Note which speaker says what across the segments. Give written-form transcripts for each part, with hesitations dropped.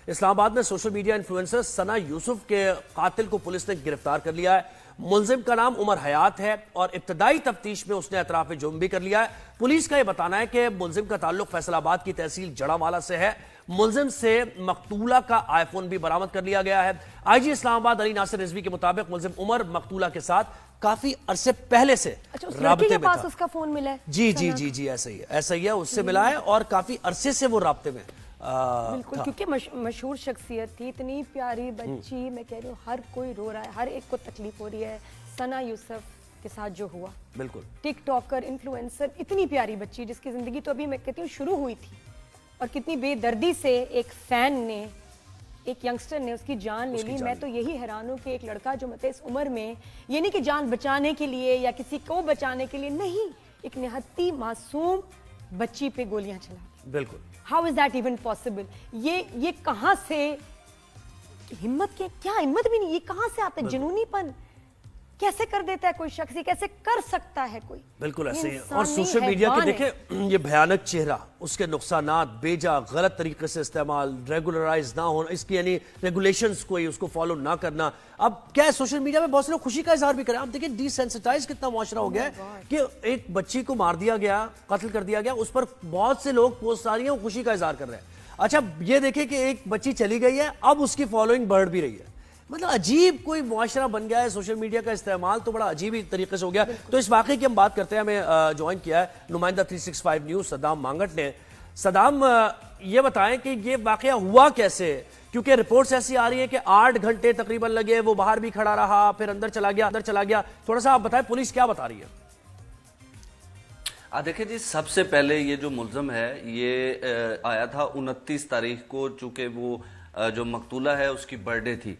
Speaker 1: اسلام آباد میں social media influencer ثنا یوسف کے قاتل کو پولیس نے گرفتار کر لیا ہے۔ ملزم کا نام عمر حیات ہے اور ابتدائی تفتیش میں اس نے اطراف جرم بھی کر لیا ہے۔ پولیس کا یہ بتانا ہے کہ ملزم کا تعلق فیصل آباد کی تحصیل جڑاوالا سے ہے۔ ملزم سے مقتولہ کا آئی فون بھی برآمد کر لیا گیا ہے۔ آئی جی اسلام آباد علی ناصر رضوی کے مطابق ملزم عمر مقتولہ کے ساتھ کافی عرصے پہلے سے رابطے میں تھا۔
Speaker 2: اس کا فون ملا ہے؟
Speaker 1: جی ایسا ہی ہے، اس سے ملا ہے اور کافی عرصے سے وہ رابطے میں
Speaker 2: بالکل، کیونکہ مشہور شخصیت تھی، اتنی پیاری بچی، میں کہہ رہی ہوں ہر کوئی رو رہا ہے، ہر ایک کو تکلیف ہو رہی ہے۔ ثنا یوسف کے ساتھ جو ہوا،
Speaker 1: بالکل
Speaker 2: ٹک ٹاکر، انفلوئنسر، اتنی پیاری بچی جس کی زندگی تو ابھی میں کہتی ہوں شروع ہوئی تھی، اور کتنی بے دردی سے ایک فین نے، ایک ینگسٹر نے اس کی جان لے لی۔ میں تو یہی حیران ہوں کہ ایک لڑکا جو مطلب اس عمر میں، یہ نہیں کہ جان بچانے کے لیے یا کسی کو بچانے کے لیے، نہیں، ایک نہایت معصوم بچی پہ گولیاں چلا دی۔
Speaker 1: بالکل،
Speaker 2: how is that even possible? یہ کہاں سے ہمت، کیا ہمت بھی نہیں، یہ کہاں سے آتا ہے؟ جنونی پن کیسے کر دیتا ہے کوئی شخص، کیسے کر سکتا ہے کوئی؟
Speaker 1: بالکل ایسے ہی ہے۔ اور سوشل میڈیا کے دیکھیں یہ بھیانک چہرہ، اس کے نقصانات، بیجا غلط طریقے سے استعمال، ریگولرائز نہ ہونا، اس کی یعنی ریگولیشنز کوئی اس کو فالو نہ کرنا۔ اب کیا ہے، سوشل میڈیا میں بہت سے لوگ خوشی کا اظہار بھی کریں۔ آپ دیکھیں ڈی سینسٹائز کتنا معاشرہ ہو گیا ہے کہ ایک بچی کو مار دیا گیا، قتل کر دیا گیا، اس پر بہت سے لوگ پوسٹ آ رہی ہیں، خوشی کا اظہار کر رہے ہیں۔ اچھا یہ دیکھیں کہ ایک بچی چلی گئی ہے، اب اس کی فالوئنگ بڑھ بھی رہی ہے۔ مطلب عجیب کوئی معاشرہ بن گیا ہے، سوشل میڈیا کا استعمال تو بڑا عجیب ہی طریقے سے ہو گیا۔ تو اس واقعے کی ہم بات کرتے ہیں، ہمیں جوائن کیا ہے نمائندہ 365 نیوز صدام مانگٹ نے۔ صدام، یہ بتائیں کہ یہ واقعہ ہوا کیسے؟ کیونکہ رپورٹس ایسی آ رہی ہیں کہ 8 گھنٹے تقریباً لگے، وہ باہر بھی کھڑا رہا، پھر اندر چلا گیا۔ تھوڑا سا آپ بتائیں پولیس کیا بتا رہی ہے؟
Speaker 3: دیکھیں جی، سب سے پہلے یہ جو ملزم ہے یہ آیا تھا 29 تاریخ کو، چونکہ وہ جو مقتولہ ہے اس کی برتھ ڈے تھی،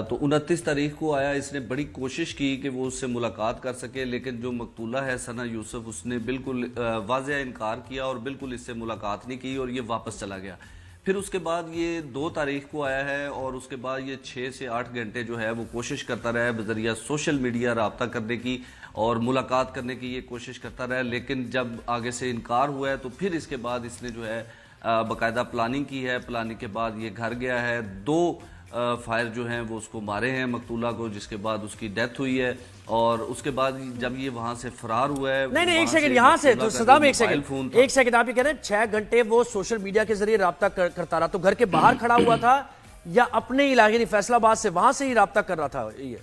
Speaker 3: تو 29 تاریخ کو آیا۔ اس نے بڑی کوشش کی کہ وہ اس سے ملاقات کر سکے، لیکن جو مقتولہ ہے ثنا یوسف، اس نے بالکل واضح انکار کیا اور بالکل اس سے ملاقات نہیں کی اور یہ واپس چلا گیا۔ پھر اس کے بعد یہ 2 تاریخ کو آیا ہے اور اس کے بعد یہ 6 سے 8 گھنٹے جو ہے وہ کوشش کرتا رہا ہے بذریعہ سوشل میڈیا رابطہ کرنے کی اور ملاقات کرنے کی، یہ کوشش کرتا رہا ہے، لیکن جب آگے سے انکار ہوا ہے تو پھر اس کے بعد اس نے جو ہے باقاعدہ پلاننگ کی ہے۔ پلاننگ کے بعد یہ گھر گیا ہے، 2 فائر جو ہیں وہ اس کو مارے ہیں مقتولہ کو، جس کے بعد اس کی ڈیتھ ہوئی ہے۔ اور اس کے بعد جب یہ وہاں سے فرار ہوا ہے،
Speaker 1: نہیں ایک سیکنڈ، یہاں سے تو صدام ایک سیکنڈ آپ یہ کہہ رہے ہیں 6 گھنٹے وہ سوشل میڈیا کے ذریعے رابطہ کرتا رہا، تو گھر کے باہر کھڑا ہوا تھا یا اپنے علاقے یعنی فیصل آباد سے وہاں سے ہی رابطہ کر رہا تھا؟ یہ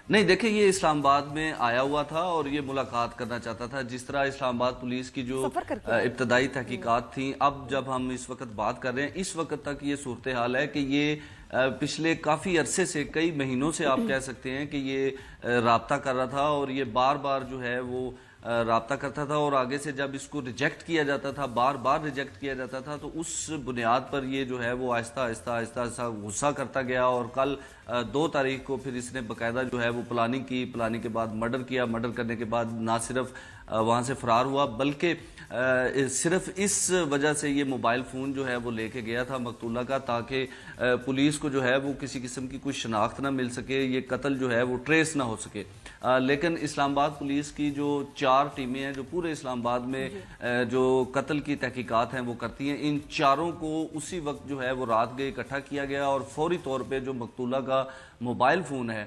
Speaker 3: نہیں، دیکھیں یہ اسلام آباد میں آیا ہوا تھا اور یہ ملاقات کرنا چاہتا تھا۔ جس طرح اسلام آباد پولیس کی جو ابتدائی تحقیقات تھیں، اب جب ہم اس وقت بات کر رہے ہیں، اس وقت تک یہ صورتحال ہے کہ یہ پچھلے کافی عرصے سے، کئی مہینوں سے آپ کہہ سکتے ہیں کہ یہ رابطہ کر رہا تھا اور یہ بار بار جو ہے وہ رابطہ کرتا تھا، اور آگے سے جب اس کو ریجیکٹ کیا جاتا تھا، بار بار ریجیکٹ کیا جاتا تھا، تو اس بنیاد پر یہ جو ہے وہ آہستہ آہستہ غصہ کرتا گیا۔ اور کل 2 تاریخ کو پھر اس نے باقاعدہ جو ہے وہ پلاننگ کی، پلاننگ کے بعد مرڈر کیا۔ مرڈر کرنے کے بعد نہ صرف وہاں سے فرار ہوا، بلکہ صرف اس وجہ سے یہ موبائل فون جو ہے وہ لے کے گیا تھا مقتولہ کا، تاکہ پولیس کو جو ہے وہ کسی قسم کی کوئی شناخت نہ مل سکے، یہ قتل جو ہے وہ ٹریس نہ ہو سکے۔ لیکن اسلام آباد پولیس کی جو 4 ٹیمیں ہیں جو پورے اسلام آباد میں جو قتل کی تحقیقات ہیں وہ کرتی ہیں، ان 4 کو اسی وقت جو ہے وہ رات گئے اکٹھا کیا گیا اور فوری طور پہ جو مقتولہ کا موبائل فون ہے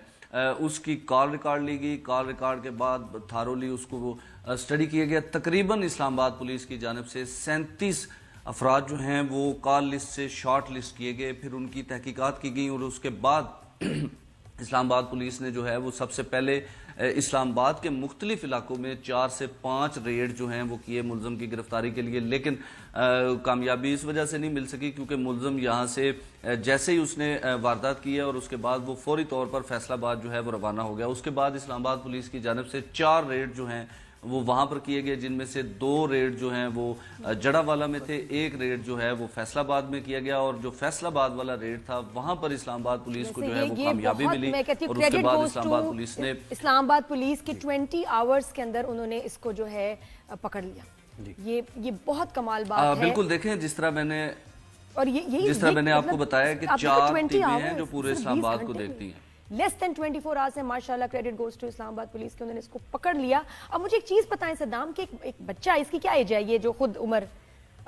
Speaker 3: اس کی کال ریکارڈ لی گئی۔ کال ریکارڈ کے بعد تھارولی اس کو وہ اسٹڈی کیا گیا۔ تقریباً اسلام آباد پولیس کی جانب سے 37 افراد جو ہیں وہ کال لسٹ سے شارٹ لسٹ کیے گئے، پھر ان کی تحقیقات کی گئیں، اور اس کے بعد اسلام آباد پولیس نے جو ہے وہ سب سے پہلے اسلام آباد کے مختلف علاقوں میں 4 سے 5 ریڈ جو ہیں وہ کیے ملزم کی گرفتاری کے لیے، لیکن کامیابی اس وجہ سے نہیں مل سکی کیونکہ ملزم یہاں سے جیسے ہی اس نے واردات کی ہے اور اس کے بعد وہ فوری طور پر فیصل آباد جو ہے وہ روانہ ہو گیا۔ اس کے بعد اسلام آباد پولیس کی جانب سے 4 ریڈ جو ہیں وہ وہاں پر کیے گئے، جن میں سے 2 ریڈ جو ہیں وہ جڑاوالا میں تھے، 1 ریڈ جو ہے وہ فیصل آباد میں کیا گیا، اور جو فیصل آباد والا ریڈ تھا وہاں پر اسلام آباد پولیس کو جو ہے وہ کامیابی ملی، اور اس کے بعد اسلام آباد پولیس نے
Speaker 2: اسلام آباد پولیس کی 20 آورز کے اندر انہوں نے اس کو جو ہے پکڑ لیا۔ یہ بہت کمال بات ہے۔
Speaker 3: بالکل، دیکھیں جس طرح میں نے آپ کو بتایا کہ 4 ٹیمیں ہیں جو پورے اسلام آباد کو دیکھتی ہیں۔
Speaker 2: لیس دین 24 آورز ہے، ماشاءاللہ، کریڈٹ گوز ٹو اسلام آباد پولیس کے، انہوں نے اس کو پکڑ لیا۔ اب مجھے ایک چیز بتائیں صدام کہ ایک بچہ، اس کی کیا ایج ہے یہ جو خود عمر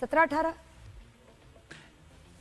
Speaker 2: 17-18?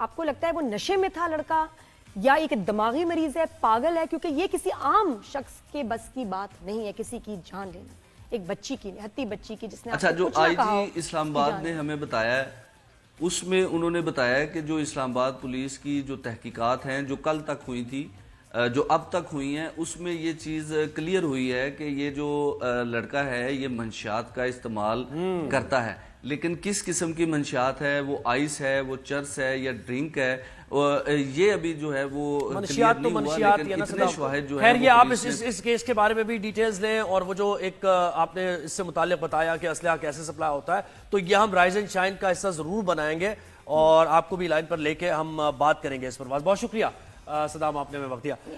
Speaker 2: آپ کو لگتا ہے وہ نشے میں تھا لڑکا یا ایک دماغی مریض ہے, پاگل ہے؟ کیونکہ یہ کسی عام شخص کے بس کی بات نہیں ہے کسی کی جان لینا, ایک بچی کی, نہتی بچی کی جس نے
Speaker 3: اچھا, جو آئی جی اسلام آباد نے ہمیں بتایا ہے اس میں انہوں نے بتایا ہے کہ جو اسلام آباد پولیس کی جو تحقیقات ہیں جو کل تک ہوئی تھی, جو اب تک ہوئی ہیں, اس میں یہ چیز کلیئر ہوئی ہے کہ یہ جو لڑکا ہے یہ منشیات کا استعمال کرتا ہے, لیکن کس قسم کی منشیات ہے, وہ آئس ہے, وہ چرس ہے یا ڈرنک ہے, یہ ابھی جو ہے وہ
Speaker 1: منشیات تو منشیات,
Speaker 3: لیکن اتنے شواہد جو
Speaker 1: خیر
Speaker 3: ہے
Speaker 1: یہ آپ اس کیس کے بارے میں بھی ڈیٹیلز لیں, اور وہ جو ایک آپ نے اس سے متعلق بتایا کہ اسلحہ کیسے سپلائی ہوتا ہے, تو یہ ہم رائز اینڈ شائن کا حصہ ضرور بنائیں گے اور آپ کو بھی لائن پر لے کے ہم بات کریں گے اس پر. بہت شکریہ صدام, آپ نے ہمیں وقت دیا.